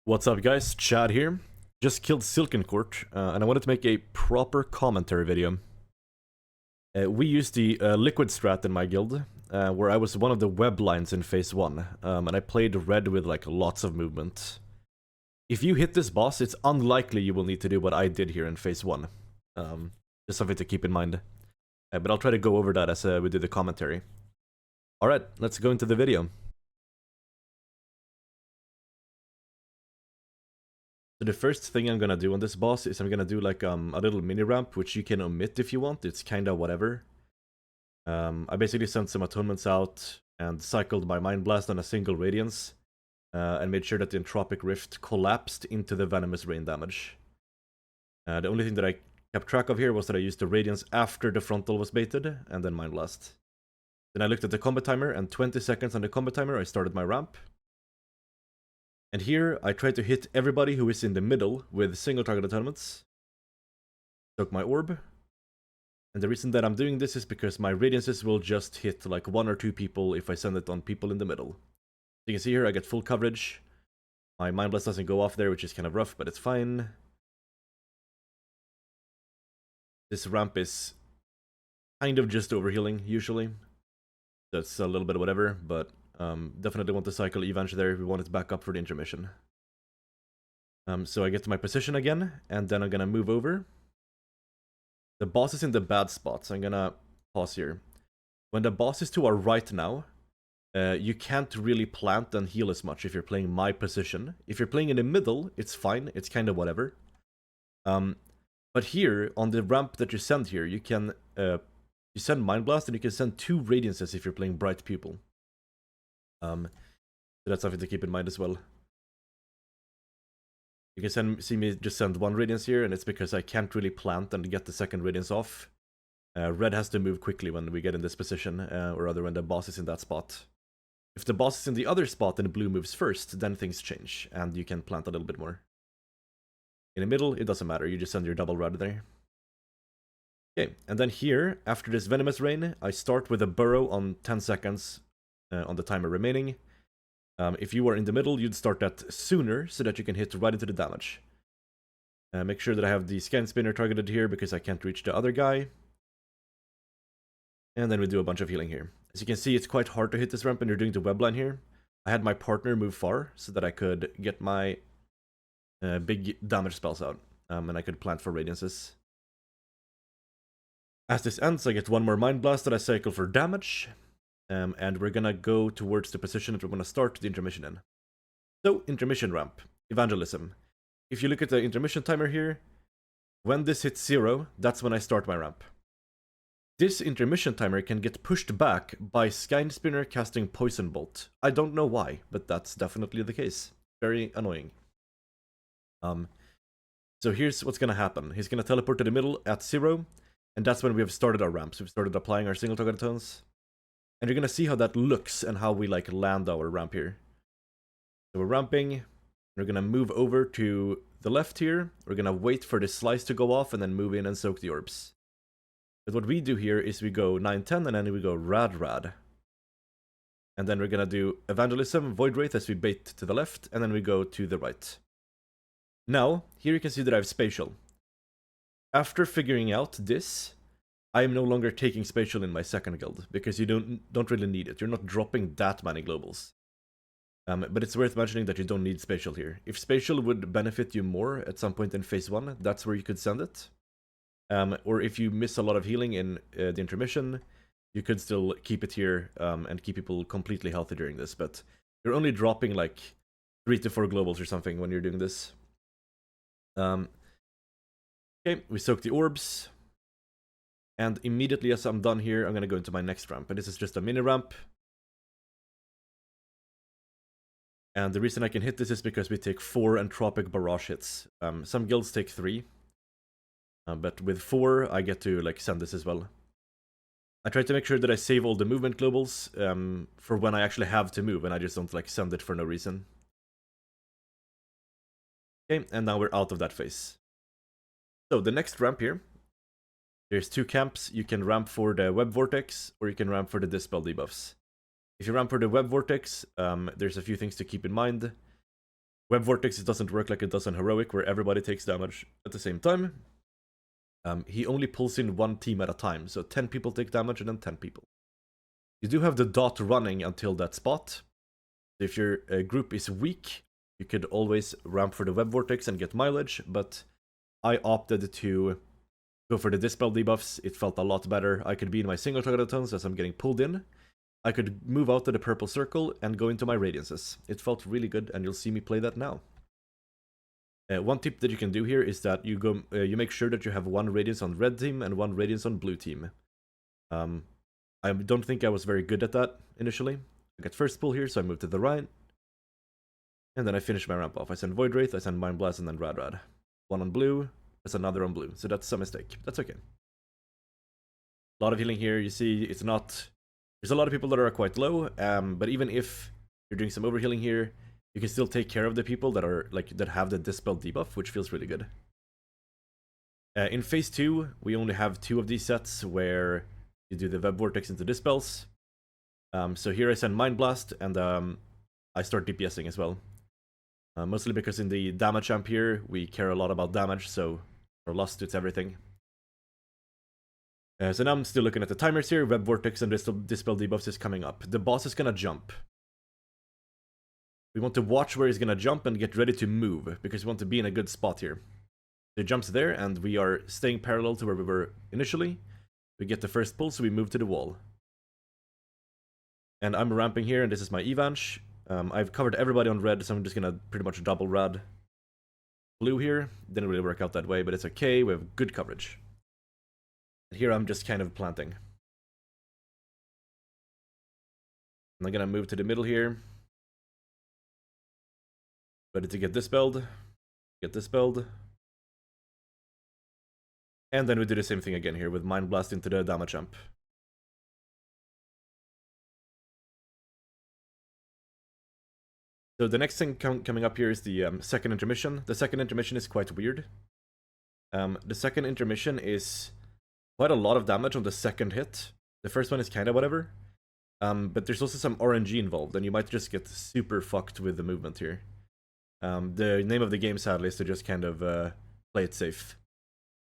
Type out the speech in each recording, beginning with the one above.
What's up guys, Chad here. Just killed Silken and I wanted to make a proper commentary video. We used the liquid strat in my guild, where I was one of the web lines in phase 1, and I played red with like lots of movement. If you hit this boss, it's unlikely you will need to do what I did here in phase 1. Just something to keep in mind. But I'll try to go over that as we do the commentary. Alright, let's go into the video. So the first thing I'm gonna do on this boss is I'm gonna do like a little mini ramp, which you can omit if you want. It's kinda whatever. I basically sent some atonements out and cycled my Mind Blast on a single radiance, and made sure that the Entropic Rift collapsed into the Venomous Rain damage. The only thing that I kept track of here was that I used the radiance after the frontal was baited, and then Mind Blast. Then I looked at the combat timer, and 20 seconds on the combat timer I started my ramp. And here, I try to hit everybody who is in the middle with single target atonements. Soak my orb. And the reason that I'm doing this is because my radiances will just hit like 1 or 2 people if I send it on people in the middle. You can see here, I get full coverage. My Mind Blast doesn't go off there, which is kind of rough, but it's fine. This ramp is kind of just overhealing, usually. That's a little bit of whatever, but definitely want to cycle Evenge there if we want it back up for the intermission. So I get to my position again, and then I'm gonna move over. The boss is in the bad spot, so I'm gonna pause here. When the boss is to our right now, you can't really plant and heal as much if you're playing my position. If you're playing in the middle, it's fine, it's kind of whatever. But here, on the ramp that you send here, you can you send Mind Blast, and you can send 2 Radiances if you're playing Bright Pupil. So that's something to keep in mind as well. You can see me just send 1 Radiance here, and it's because I can't really plant and get the second Radiance off. Red has to move quickly when we get in this position, or rather when the boss is in that spot. If the boss is in the other spot and blue moves first, then things change, and you can plant a little bit more. In the middle, it doesn't matter, you just send your double red there. Okay, and then here, after this Venomous Rain, I start with a burrow on 10 seconds on the timer remaining. If you are in the middle, you'd start that sooner so that you can hit right into the damage. Make sure that I have the Scan Spinner targeted here because I can't reach the other guy. And then we do a bunch of healing here. As you can see, it's quite hard to hit this ramp when you're doing the web line here. I had my partner move far so that I could get my big damage spells out, and I could plant for radiances. As this ends, I get 1 more Mind Blast that I cycle for damage. And we're gonna go towards the position that we're gonna start the intermission in. So, intermission ramp, evangelism. If you look at the intermission timer here, when this hits 0, that's when I start my ramp. This intermission timer can get pushed back by Sky Spinner casting Poison Bolt. I don't know why, but that's definitely the case. Very annoying. So here's what's gonna happen. He's gonna teleport to the middle at 0, and that's when we have started our ramps. We've started applying our single target tones. And you're gonna see how that looks and how we like land our ramp here. So we're ramping, we're gonna move over to the left here, we're gonna wait for the slice to go off and then move in and soak the orbs. But what we do here is we go 9-10 and then we go rad. And then we're gonna do evangelism, void wraith as we bait to the left, and then we go to the right. Now, here you can see that I have spatial. After figuring out this, I am no longer taking spatial in my second guild, because you don't really need it. You're not dropping that many globals. But it's worth mentioning that you don't need spatial here. If spatial would benefit you more at some point in phase 1, that's where you could send it. Or if you miss a lot of healing in the intermission, you could still keep it here and keep people completely healthy during this. But you're only dropping like 3 to 4 globals or something when you're doing this. Okay, we soak the orbs. And immediately as I'm done here, I'm going to go into my next ramp. And this is just a mini ramp. And the reason I can hit this is because we take 4 Entropic Barrage hits. Some guilds take 3. But with 4, I get to like send this as well. I try to make sure that I save all the movement globals for when I actually have to move. And I just don't like send it for no reason. Okay, and now we're out of that phase. So the next ramp here. There's 2 camps. You can ramp for the Web Vortex, or you can ramp for the Dispel debuffs. If you ramp for the Web Vortex, there's a few things to keep in mind. Web Vortex doesn't work like it does in Heroic, where everybody takes damage at the same time. He only pulls in one team at a time, so 10 people take damage and then 10 people. You do have the dot running until that spot. If your group is weak, you could always ramp for the Web Vortex and get mileage, but I opted to go for the Dispel debuffs. It felt a lot better. I could be in my single target autons as I'm getting pulled in. I could move out of the purple circle and go into my radiances. It felt really good, and you'll see me play that now. One tip that you can do here is that you make sure that you have one radiance on red team and one radiance on blue team. I don't think I was very good at that initially. I got first pull here, so I moved to the right. And then I finish my ramp off. I send Void Wraith, I send Mind Blast, and then Rad. One on blue, that's another on blue. So that's a mistake. That's okay. A lot of healing here. You see, it's not... There's a lot of people that are quite low, but even if you're doing some overhealing here, you can still take care of the people that are that have the Dispel debuff, which feels really good. In phase 2, we only have 2 of these sets where you do the Web Vortex into Dispels. So here I send Mind Blast, and I start DPSing as well. Mostly because in the damage amp here, we care a lot about damage, so for Lust, it's everything. So now I'm still looking at the timers here. Web Vortex and Dispel debuffs is coming up. The boss is gonna jump. We want to watch where he's gonna jump and get ready to move, because we want to be in a good spot here. So he jumps there, and we are staying parallel to where we were initially. We get the first pull, so we move to the wall. And I'm ramping here, and this is my Evanch. I've covered everybody on red, so I'm just gonna pretty much double Rad blue here. Didn't really work out that way, but it's okay. We have good coverage. And here I'm just kind of planting. I'm gonna move to the middle here. Ready to get dispelled. Get dispelled. And then we do the same thing again here with Mind Blast into the damage amp. So the next thing coming up here is the second intermission. The second intermission is quite weird. The second intermission is quite a lot of damage on the second hit. The first one is kind of whatever. But there's also some RNG involved, and you might just get super fucked with the movement here. The name of the game, sadly, is to just kind of play it safe.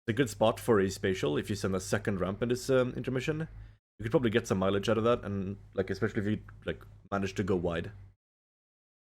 It's a good spot for a spatial if you send a second ramp in this intermission. You could probably get some mileage out of that, and especially if you manage to go wide.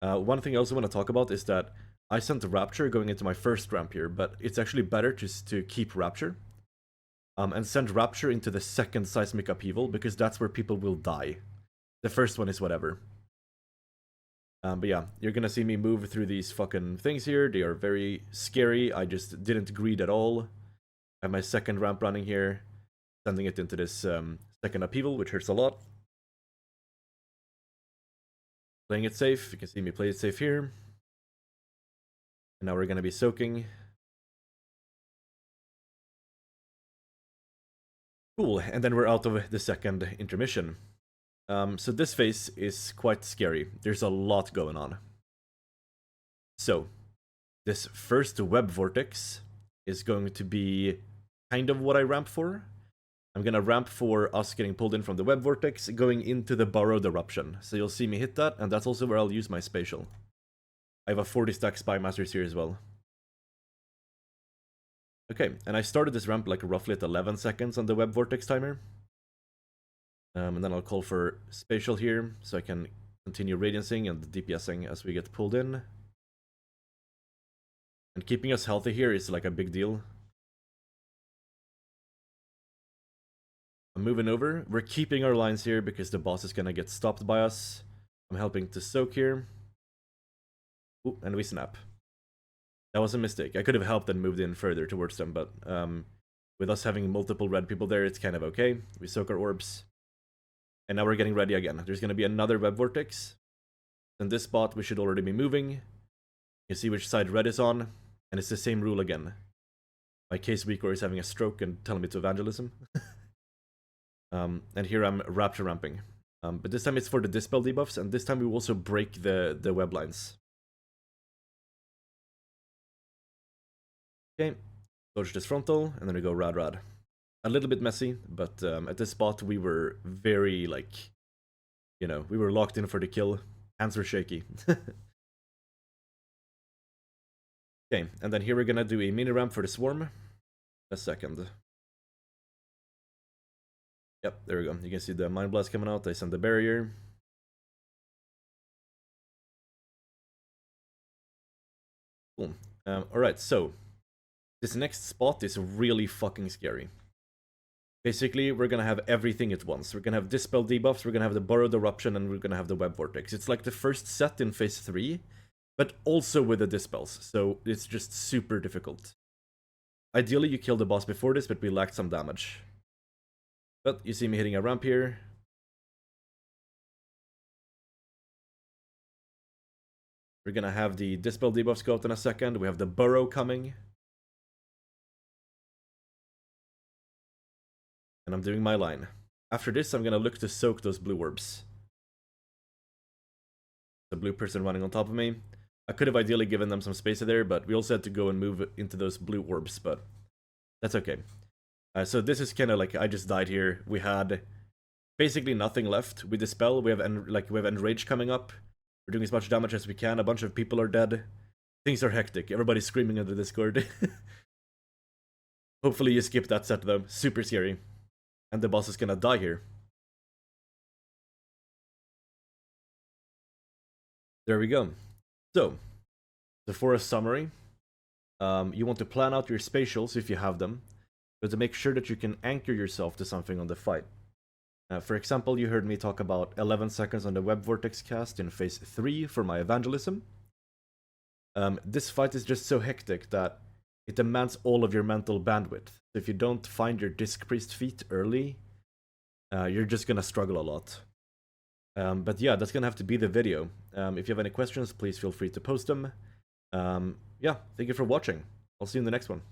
One thing I also want to talk about is that I sent Rapture going into my first ramp here, but it's actually better just to keep Rapture. And send Rapture into the second Seismic Upheaval, because that's where people will die. The first one is whatever. But yeah, you're gonna see me move through these fucking things here. They are very scary. I just didn't greed at all. I have my second ramp running here, sending it into this second Upheaval, which hurts a lot. Playing it safe. You can see me play it safe here. And now we're gonna be soaking. Cool, and then we're out of the second intermission. So this phase is quite scary. There's a lot going on. So, this first Web Vortex is going to be kind of what I ramp for. I'm gonna ramp for us getting pulled in from the Web Vortex, going into the Burrowed Eruption. So you'll see me hit that, and that's also where I'll use my spatial. I have a 40 stack Spy Masters here as well. Okay, and I started this ramp roughly at 11 seconds on the Web Vortex timer. And then I'll call for spatial here, so I can continue radiancing and DPSing as we get pulled in. And keeping us healthy here is a big deal. I'm moving over. We're keeping our lines here because the boss is gonna get stopped by us. I'm helping to soak here. Ooh, and we snap. That was a mistake. I could have helped and moved in further towards them, but with us having multiple red people there, it's kind of okay. We soak our orbs. And now we're getting ready again. There's gonna be another Web Vortex. In this spot, we should already be moving. You see which side red is on, and it's the same rule again. My case weaker is having a stroke and telling me to evangelism. And here I'm Rapture ramping. But this time it's for the Dispel debuffs, and this time we will also break the web lines. Okay, dodge this frontal, and then we go Rad. A little bit messy, but at this spot we were very, we were locked in for the kill. Hands were shaky. Okay, and then here we're gonna do a mini ramp for the swarm. A second. Yep, there we go. You can see the Mind Blast coming out. I send the barrier. Cool. Alright, so this next spot is really fucking scary. Basically, we're gonna have everything at once. We're gonna have Dispel debuffs, we're gonna have the Borrowed Eruption, and we're gonna have the Web Vortex. It's like the first set in Phase 3, but also with the Dispels, so it's just super difficult. Ideally, you kill the boss before this, but we lacked some damage. But you see me hitting a ramp here. We're gonna have the Dispel debuffs go out in a second. We have the Burrow coming. And I'm doing my line. After this, I'm gonna look to soak those blue orbs. The blue person running on top of me. I could have ideally given them some space there, but we also had to go and move into those blue orbs, but that's okay. So this is kind of like, I just died here. We had basically nothing left with the spell. We have Enrage coming up. We're doing as much damage as we can. A bunch of people are dead. Things are hectic. Everybody's screaming in the Discord. Hopefully you skip that set though. Super scary. And the boss is gonna die here. There we go. So for a summary, you want to plan out your spatials if you have them, but to make sure that you can anchor yourself to something on the fight. For example, you heard me talk about 11 seconds on the Web Vortex cast in Phase 3 for my Evangelism. This fight is just so hectic that it demands all of your mental bandwidth. So if you don't find your Disc Priest feat early, you're just gonna struggle a lot. But yeah, that's gonna have to be the video. If you have any questions, please feel free to post them. Yeah, thank you for watching. I'll see you in the next one.